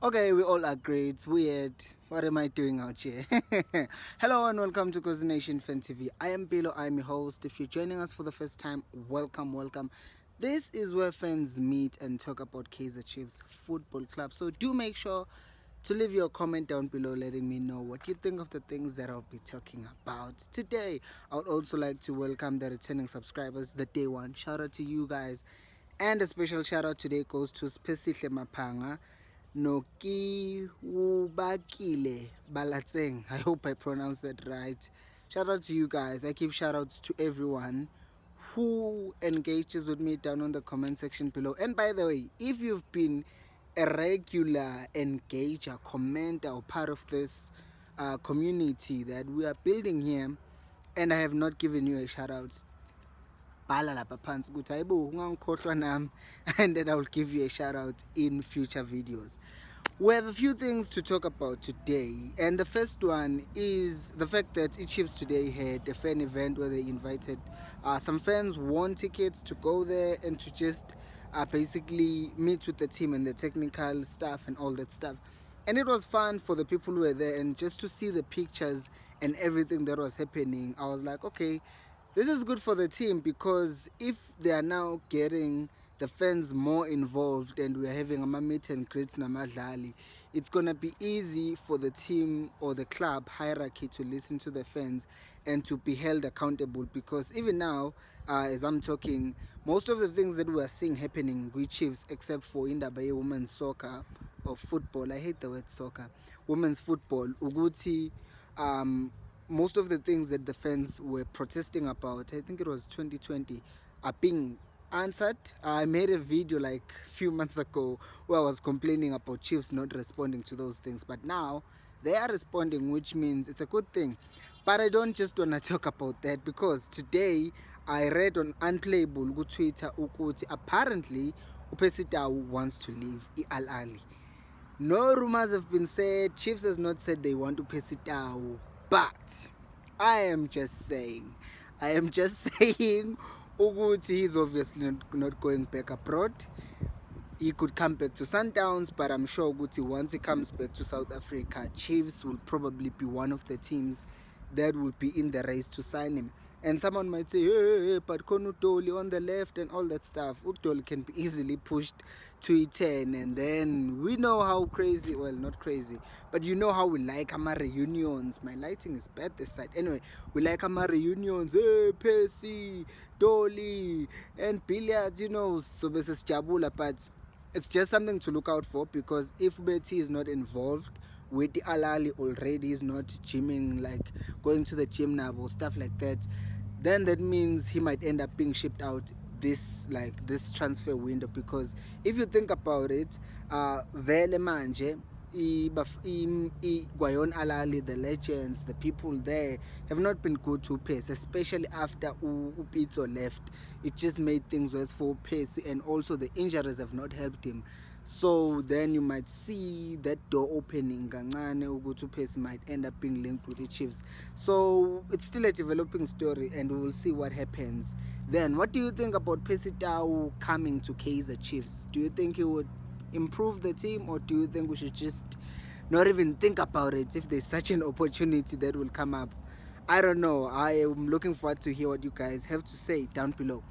Okay, we all agree it's weird. What am I doing out here? Hello and welcome to Khosi Nation Fan TV. I am Bilo, I'm your host. If you're joining us for the first time, welcome. This is where fans meet and talk about Kaizer Chiefs Football Club. So do make sure to leave your comment down below letting me know what you think of the things that I'll be talking about today. I would also like to welcome the returning subscribers, the day one. Shout out to you guys. And a special shout out today goes to Percy Tau Noki Ubakile Balatseng. I hope I pronounced that right. Shout out to you guys. I give shout outs to everyone who engages with me down on the comment section below. And by the way, if you've been a regular engager, commenter, or part of this community that we are building here, and I have not given you a shout out, bhala lapha phansi ukuthi hayibo ungangikhohlwa nami, and then I will give you a shout out in future videos. We have a few things to talk about today, and the first one is the fact that Chiefs today had a fan event where they invited some fans won tickets to go there and to just basically meet with the team and the technical staff and all that stuff. And it was fun for the people who were there, and just to see the pictures and everything that was happening, I was like, okay, this is good for the team, because if they are now getting the fans more involved and we're having a meet and greets namadlali, it's gonna be easy for the team or the club hierarchy to listen to the fans and to be held accountable. Because even now, as I'm talking, most of the things that we are seeing happening with Chiefs, except for Indaba women's soccer or football, I hate the word soccer, women's football, Uguti, most of the things that the fans were protesting about, I think it was 2020, are being answered. I made a video like a few months ago where I was complaining about Chiefs not responding to those things, but now they are responding, which means it's a good thing. But I don't just want to talk about that, because today I read on Unplayable Twitter ukuthi apparently Percy Tau wants to leave Al Ahly. No rumors have been said. Chiefs has not said they want to Percy Tau, but I am just saying Uguti, he's obviously not going back abroad. He could come back to Sundowns, but I'm sure Uguti, once he comes back to South Africa, Chiefs will probably be one of the teams that will be in the race to sign him. And someone might say, hey, but Konutoli on the left and all that stuff. Utoli can be easily pushed to E10, and then we know how crazy, well, not crazy, but you know how we like our reunions. My lighting is bad this side. Anyway, we like our reunions. Hey, Percy, Dolly, and billiards, so this is Jabula, but it's just something to look out for, because if Betty is not involved with the Al Ahly already, he's not gymming, like going to the gym now or stuff like that, then that means he might end up being shipped out this transfer window. Because if you think about it, vele manje Gwayon Al Ahly, the legends, the people there have not been good to Pace, especially after Upito left. It just made things worse for Pace, and also the injuries have not helped him. So then you might see that door opening. Kancane ukuthi Pace might end up being linked with the Chiefs. So it's still a developing story, and we will see what happens. Then, what do you think about Percy Tau coming to Kaizer Chiefs? Do you think he would improve the team, or do you think we should just not even think about it if there's such an opportunity that will come up? I don't know. I am looking forward to hear what you guys have to say down below.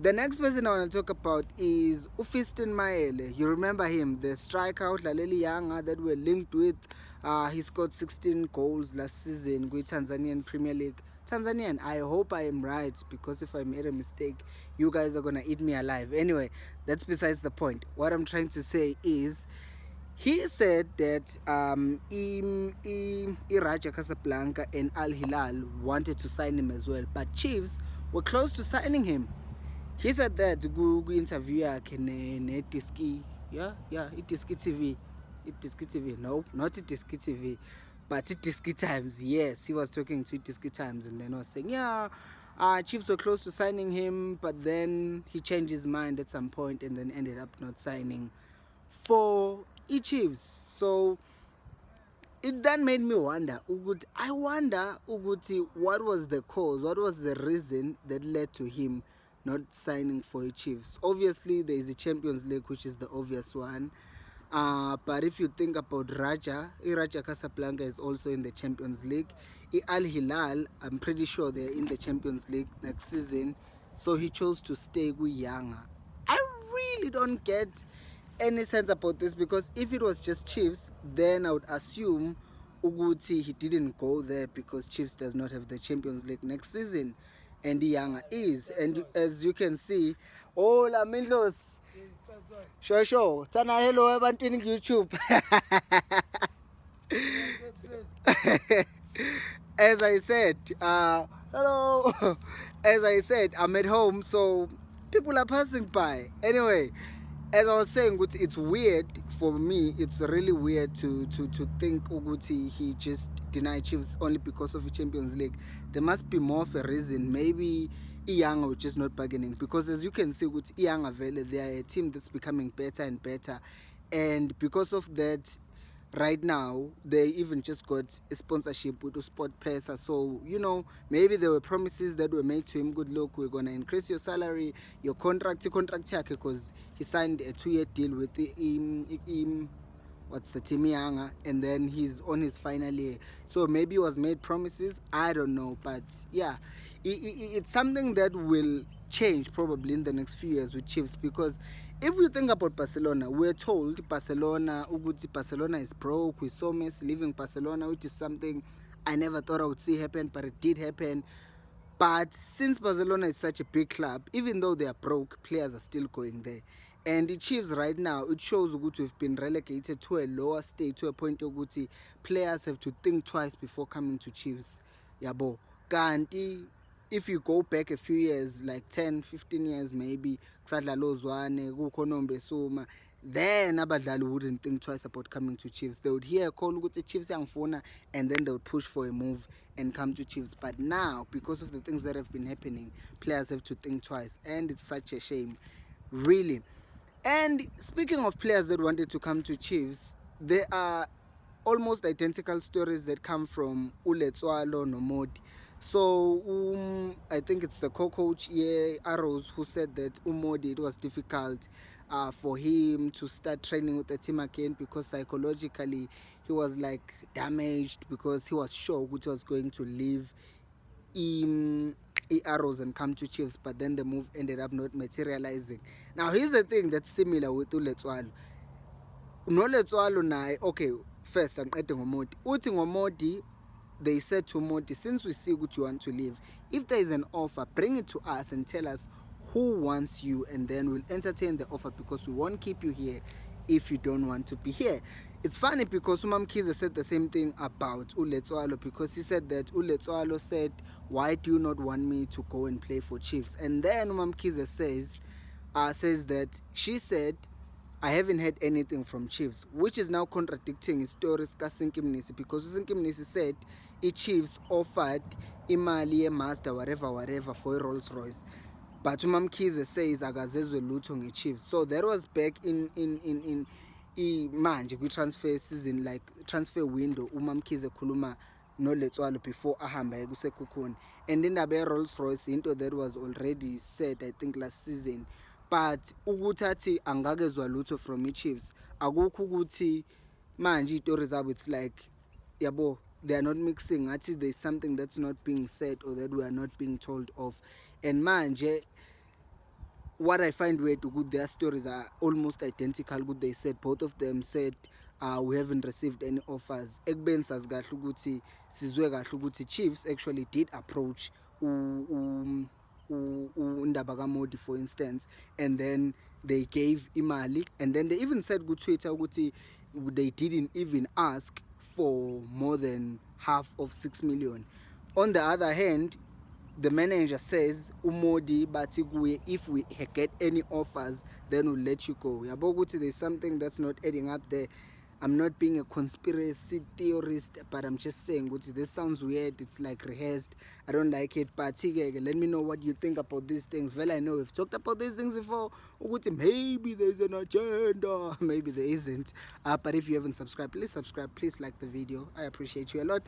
The next person I want to talk about is Fiston Mayela. You remember him, the striker Laleli Yanga that we're linked with. He scored 16 goals last season with Tanzanian Premier League. Tanzanian, I hope I am right, because if I made a mistake, you guys are gonna eat me alive. Anyway, that's besides the point. What I'm trying to say is, he said that Raja Casablanca and Al Hilal wanted to sign him as well, but Chiefs were close to signing him. He said that Google interview Diski, Diski TV. Diski TV. No, not Diski TV, but Diski Times. Yes, he was talking to Diski Times, and then was saying, Chiefs were close to signing him, but then he changed his mind at some point and then ended up not signing for Chiefs. So it then made me wonder, Uguti, what was the cause? What was the reason that led to him not signing for the Chiefs? Obviously, there is the Champions League, which is the obvious one. But if you think about Raja Casablanca is also in the Champions League. Al Hilal, I'm pretty sure they're in the Champions League next season. So he chose to stay with Yanga. I really don't get any sense about this, because if it was just Chiefs, then I would assume Uguti he didn't go there because Chiefs does not have the Champions League next season, and the Yanga is. And as you can see, oh la Mindos, sure, Tana hello everyone in YouTube. As I said, hello. As I said, I'm at home, so people are passing by. Anyway, as I was saying, it's weird for me. It's really weird to think Uguti he just denied Chiefs only because of the Champions League. There must be more of a reason. Maybe Iyanga was just not bargaining, because as you can see, with Iyanga Vele, they are a team that's becoming better and better, and because of that, right now they even just got a sponsorship with Sport Pesa. So maybe there were promises that were made to him. Good luck, we're gonna increase your salary, your contract because he signed a 2-year deal with the what's the team Yanga, and then he's on his final year. So maybe he was made promises, I don't know, but yeah, it's something that will change probably in the next few years with Chiefs, because if we think about Barcelona, we're told Barcelona is broke, with so Messi leaving Barcelona, which is something I never thought I would see happen, but it did happen. But since Barcelona is such a big club, even though they are broke, players are still going there. And the Chiefs right now, it shows Uguti have been relegated to a lower state, to a point Uguti players have to think twice before coming to Chiefs. Yabo. Kanti, if you go back a few years, like 10, 15 years maybe, then abadlali wouldn't think twice about coming to Chiefs. They would hear a call Uguti Chiefs yangifuna, and then they would push for a move and come to Chiefs. But now, because of the things that have been happening, players have to think twice, and it's such a shame, really. And speaking of players that wanted to come to Chiefs, there are almost identical stories that come from Uletswalo Nomodi. So I think it's the co-coach Arrows who said that Umodi, it was difficult for him to start training with the team again, because psychologically he was like damaged, because he was sure he was going to leave Arrows and come to Chiefs, but then the move ended up not materializing. Now here's the thing that's similar with Uletswalo. Noletswalo naye, okay, first I'm at Ngomodi. Uti Ngomodi, they said to Modi, since we see what you want to leave, if there is an offer, bring it to us and tell us who wants you, and then we'll entertain the offer, because we won't keep you here if you don't want to be here. It's funny because Kaizer said the same thing about Uletswalo, because he said that Uletswalo said, why do you not want me to go and play for Chiefs? And then Kaizer says that she said, I haven't heard anything from Chiefs, which is now contradicting his stories Sinki Mnisi, because Sinki Mnisi said Chiefs offered imali master whatever for a Rolls Royce, but Kaizer says akazezwe lutho nge-Chiefs. So that was back in manje kwi-transfer season, like transfer window, Kaizer khuluma noLetswalo before ahamba kusekhukhuni, and indaba ye-Rolls Royce into that was already said, I think, last season. But ukuthi angakezwa lutho from i-Chiefs, akukho ukuthi manje itori zabo, it's like yabo, they are not mixing. Ngathi there's something that's not being said, or that we are not being told of. And manje, what I find weird, their stories are almost identical. They said, both of them said, we haven't received any offers. Ekubeni sazi kahle ukuthi sizwe kahle ukuthi Chiefs actually did approach Ndaba kaModi, for instance, and then they gave imali, and then they even said ku Twitter ukuthi they didn't even ask for more than half of 6 million. On the other hand, the manager says Umodi bathi kuye, if we get any offers, then we'll let you go. Yabo ukuthi there's something that's not adding up there. I'm not being a conspiracy theorist, but I'm just saying, this sounds weird. It's like rehearsed. I don't like it. But let me know what you think about these things. Well, I know we've talked about these things before. Maybe there's an agenda. Maybe there isn't. But if you haven't subscribed, please subscribe. Please like the video. I appreciate you a lot.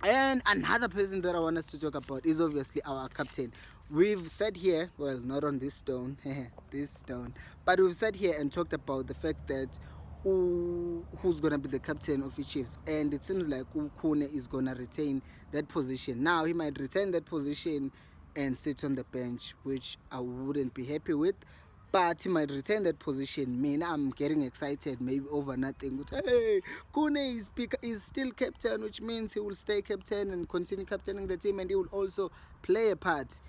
And another person that I want us to talk about is obviously our captain. We've sat here, well, not on this stone, this stone, but we've sat here and talked about the fact that who's gonna be the captain of the Chiefs, and it seems like Khune is gonna retain that position. Now he might retain that position and sit on the bench, which I wouldn't be happy with. But he might retain that position. Me, I'm getting excited, maybe over nothing. Hey, Khune is still captain, which means he will stay captain and continue captaining the team, and he will also play a part.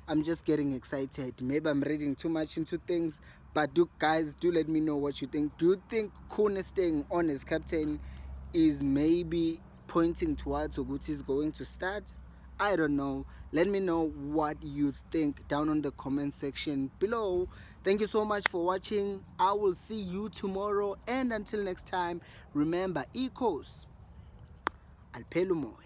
I'm just getting excited. Maybe I'm reading too much into things, but guys, do let me know what you think. Do you think Khune staying on as captain is maybe pointing towards Oguti is going to start? I don't know. Let me know what you think down on the comment section below. Thank you so much for watching. I will see you tomorrow, and until next time, remember, Ecos, Alpelumoy.